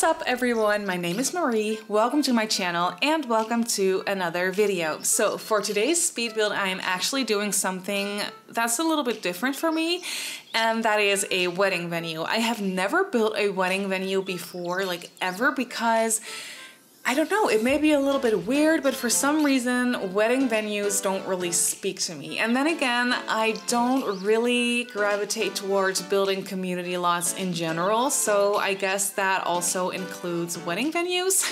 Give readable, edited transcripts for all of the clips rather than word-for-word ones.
What's up everyone, my name is Marie, welcome to my channel and welcome to another video. So for today's speed build I am actually doing something that's a little bit different for me, and that is a wedding venue. I have never built a wedding venue before, like ever, because I don't know, it may be a little bit weird, but for some reason wedding venues don't really speak to me. And then again, I don't really gravitate towards building community lots in general, so I guess that also includes wedding venues.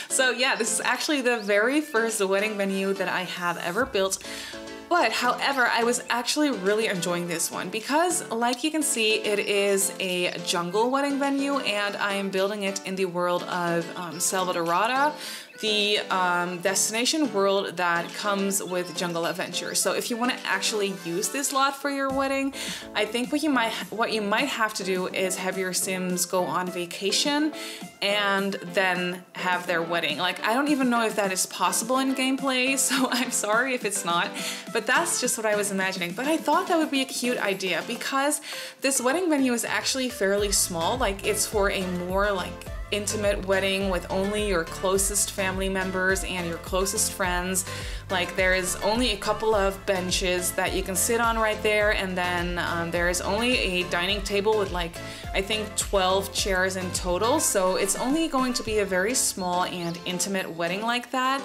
So yeah, this is actually the very first wedding venue that I have ever built. But however, I was actually really enjoying this one because, like you can see, it is a jungle wedding venue and I am building it in the world of Salvadorada, the destination world that comes with Jungle Adventure. So if you want to actually use this lot for your wedding, I think what you might have to do is have your Sims go on vacation and then have their wedding. Like, I don't even know if that is possible in gameplay, so I'm sorry if it's not, but that's just what I was imagining. But I thought that would be a cute idea because this wedding venue is actually fairly small. Like, it's for a more like intimate wedding with only your closest family members and your closest friends. Like, there is only a couple of benches that you can sit on right there, and then there is only a dining table with like I think 12 chairs in total, so it's only going to be a very small and intimate wedding like that.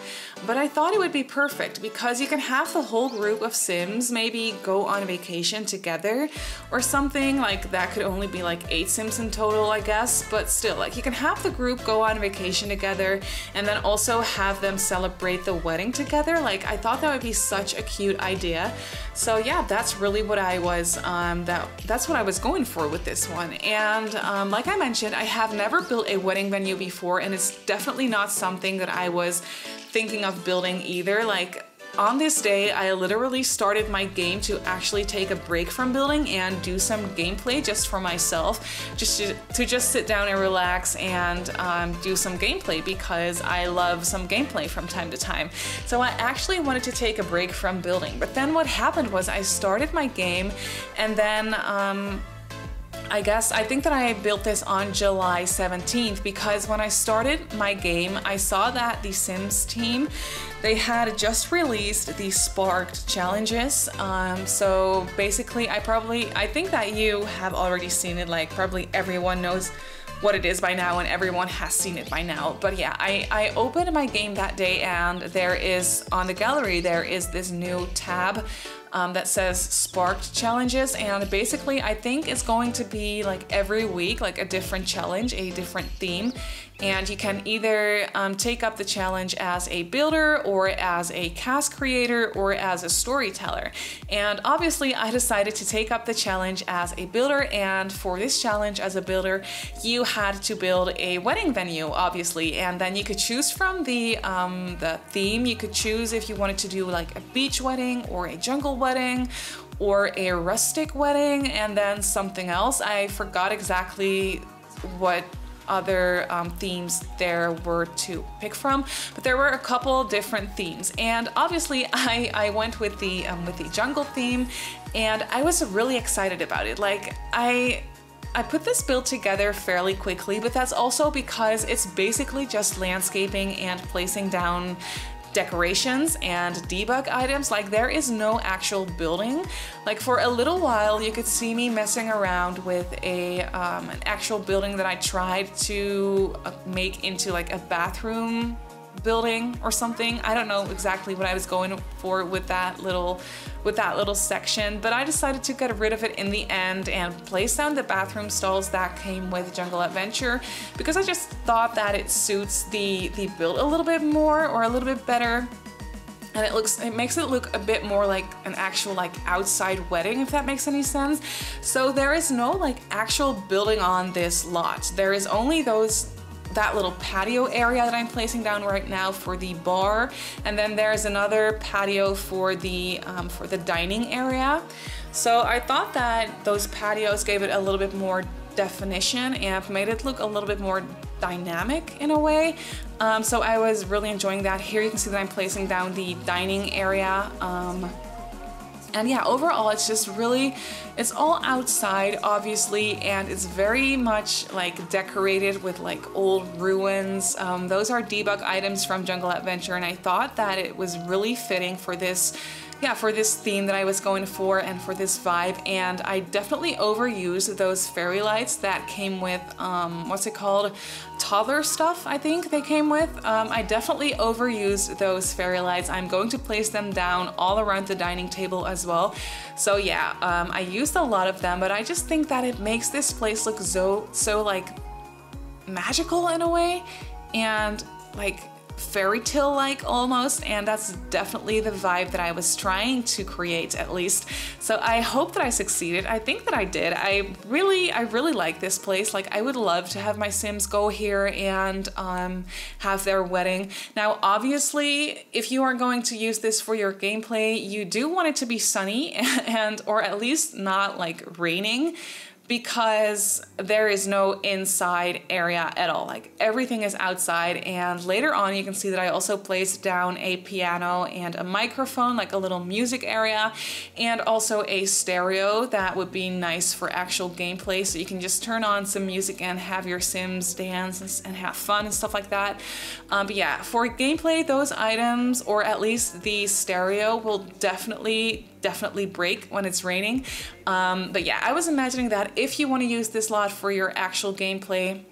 But I thought it would be perfect because you can have the whole group of Sims maybe go on vacation together or something. Like, that could only be like 8 Sims in total, I guess, but still, like, you can have the group go on vacation together and then also have them celebrate the wedding together. Like, I thought that would be such a cute idea. So yeah, that's really what I was that's what I was going for with this one. And like I mentioned, I have never built a wedding venue before, and it's definitely not something that I was thinking of building either. Like, on this day, I literally started my game to actually take a break from building and do some gameplay just for myself, just to sit down and relax and do some gameplay because I love some gameplay from time to time. So I actually wanted to take a break from building, but then what happened was I started my game, and then I think that I built this on July 17th because when I started my game, I saw that the Sims team, they had just released the Sparked challenges. So basically, I think that you have already seen it. Like, probably everyone knows what it is by now and everyone has seen it by now. But yeah, I opened my game that day and there is, on the gallery, there is this new tab that says Sparked challenges, and basically I think it's going to be like every week like a different challenge, a different theme, and you can either take up the challenge as a builder or as a cast creator or as a storyteller. And obviously I decided to take up the challenge as a builder, and for this challenge as a builder you had to build a wedding venue, obviously, and then you could choose from the theme. You could choose if you wanted to do like a beach wedding or a jungle wedding or a rustic wedding, and then something else. I forgot exactly what other themes there were to pick from, but there were a couple different themes, and obviously I went with the jungle theme, and I was really excited about it. Like, I put this build together fairly quickly, but that's also because it's basically just landscaping and placing down decorations and debug items. Like, there is no actual building. Like, for a little while you could see me messing around with an actual building that I tried to make into like a bathroom building or something. I don't know exactly what I was going for with that little section, but I decided to get rid of it in the end and place down the bathroom stalls that came with Jungle Adventure because I just thought that it suits the build a little bit more, or a little bit better, and it makes it look a bit more like an actual like outside wedding, if that makes any sense. So there is no like actual building on this lot. There is only that little patio area that I'm placing down right now for the bar, and then there's another patio for the dining area. So I thought that those patios gave it a little bit more definition and made it look a little bit more dynamic in a way. So I was really enjoying that. Here you can see that I'm placing down the dining area And yeah, overall it's just really, it's all outside obviously, and it's very much like decorated with like old ruins. Those are debug items from Jungle Adventure, and I thought that it was really fitting for this, yeah, for this theme that I was going for and for this vibe. And I definitely overused those fairy lights that came with, what's it called? Toddler stuff, I think they came with. I definitely overused those fairy lights. I'm going to place them down all around the dining table as well. So yeah, I used a lot of them, but I just think that it makes this place look so like magical in a way, and like fairy tale like almost, and that's definitely the vibe that I was trying to create, at least. So I hope that I succeeded. I think that I did. I really like this place. Like, I would love to have my Sims go here and have their wedding. Now obviously, if you are going to use this for your gameplay, you do want it to be sunny and or at least not like raining, because there is no inside area at all. Like, everything is outside. And later on you can see that I also placed down a piano and a microphone, like a little music area, and also a stereo that would be nice for actual gameplay, so you can just turn on some music and have your Sims dance and have fun and stuff like that. But yeah, for gameplay, those items, or at least the stereo, will definitely break when it's raining. But yeah, I was imagining that if you want to use this lot for your actual gameplay,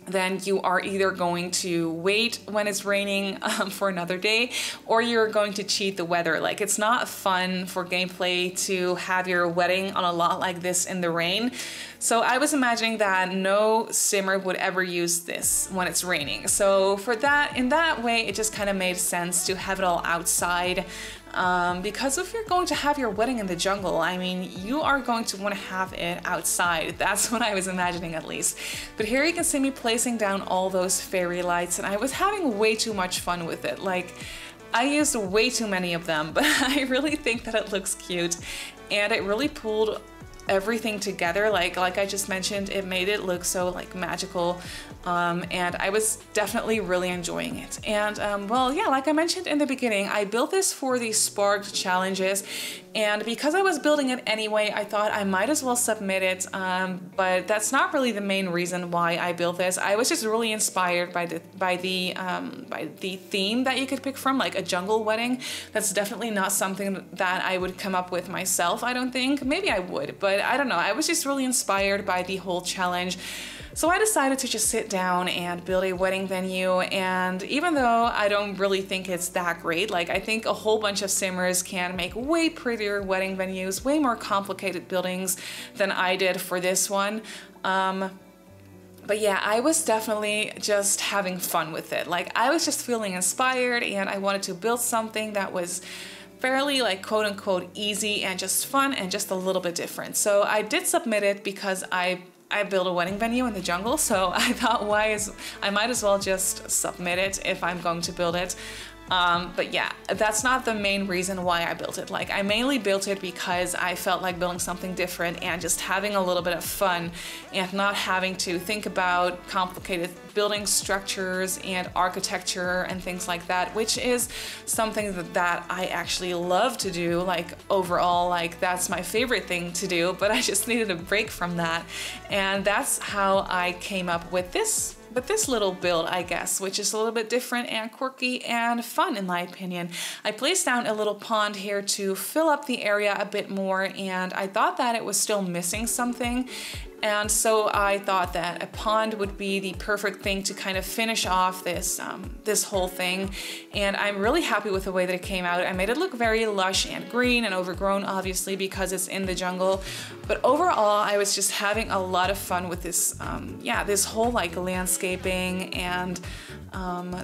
then you are either going to wait when it's raining for another day, or you're going to cheat the weather. Like, it's not fun for gameplay to have your wedding on a lot like this in the rain. So I was imagining that no simmer would ever use this when it's raining. So for that, in that way, it just kind of made sense to have it all outside. Because if you're going to have your wedding in the jungle, I mean, you are going to want to have it outside. That's what I was imagining, at least. But here you can see me placing down all those fairy lights, and I was having way too much fun with it. Like, I used way too many of them, but I really think that it looks cute, and it really pulled everything together. Like I just mentioned, it made it look so like magical, and I was definitely really enjoying it. And well, yeah, like I mentioned in the beginning, I built this for the Sparked challenges, and because I was building it anyway, I thought I might as well submit it, but that's not really the main reason why I built this. I was just really inspired by the theme that you could pick from, like a jungle wedding. That's definitely not something that I would come up with myself, I don't think. Maybe I would, but I don't know. I was just really inspired by the whole challenge. So I decided to just sit down and build a wedding venue, and even though I don't really think it's that great, like I think a whole bunch of simmers can make way prettier wedding venues, way more complicated buildings than I did for this one. But yeah, I was definitely just having fun with it. Like, I was just feeling inspired, and I wanted to build something that was fairly like quote unquote easy and just fun and just a little bit different. So I did submit it because I built a wedding venue in the jungle, so I thought I might as well just submit it if I'm going to build it. But yeah, that's not the main reason why I built it. Like, I mainly built it because I felt like building something different and just having a little bit of fun and not having to think about complicated building structures and architecture and things like that, which is something that I actually love to do. Like, overall, like, that's my favorite thing to do, but I just needed a break from that. And that's how I came up with this little build, I guess, which is a little bit different and quirky and fun in my opinion. I placed down a little pond here to fill up the area a bit more, and I thought that it was still missing something. And so I thought that a pond would be the perfect thing to kind of finish off this this whole thing. And I'm really happy with the way that it came out. I made it look very lush and green and overgrown, obviously, because it's in the jungle. But overall, I was just having a lot of fun with this, yeah, this whole like landscaping and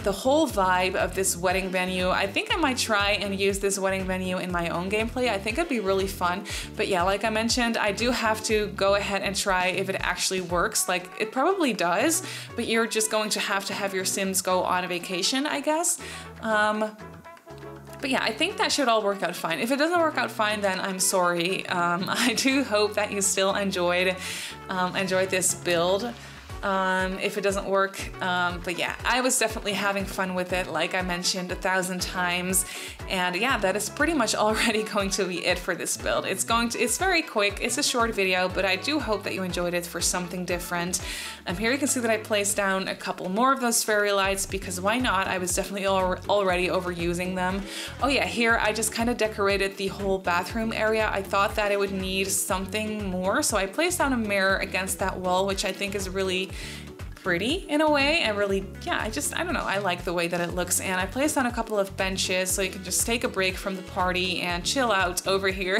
the whole vibe of this wedding venue. I think I might try and use this wedding venue in my own gameplay. I think it'd be really fun. But yeah, like I mentioned, I do have to go ahead and try if it actually works. Like, it probably does, but you're just going to have your Sims go on a vacation, I guess. But yeah, I think that should all work out fine. If it doesn't work out fine, then I'm sorry. I do hope that you still enjoyed this build. if it doesn't work. But yeah, I was definitely having fun with it, like I mentioned 1,000 times. And yeah, that is pretty much already going to be it for this build. It's very quick, it's a short video, but I do hope that you enjoyed it for something different. Here you can see that I placed down a couple more of those fairy lights, because why not? I was definitely already overusing them. Oh yeah, here I just kind of decorated the whole bathroom area. I thought that it would need something more, so I placed down a mirror against that wall, which I think is really pretty in a way, and really, yeah, I don't know, I like the way that it looks. And I placed on a couple of benches so you can just take a break from the party and chill out over here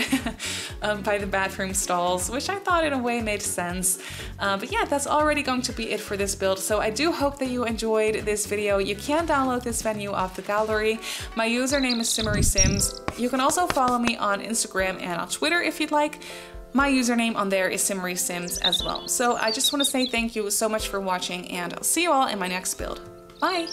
by the bathroom stalls, which I thought in a way made sense. But yeah, that's already going to be it for this build. So I do hope that you enjoyed this video. You can download this venue off the gallery. My username is Simmarysims. You can also follow me on Instagram and on Twitter if you'd like. My username on there is Simmarysims as well. So I just want to say thank you so much for watching, and I'll see you all in my next build. Bye!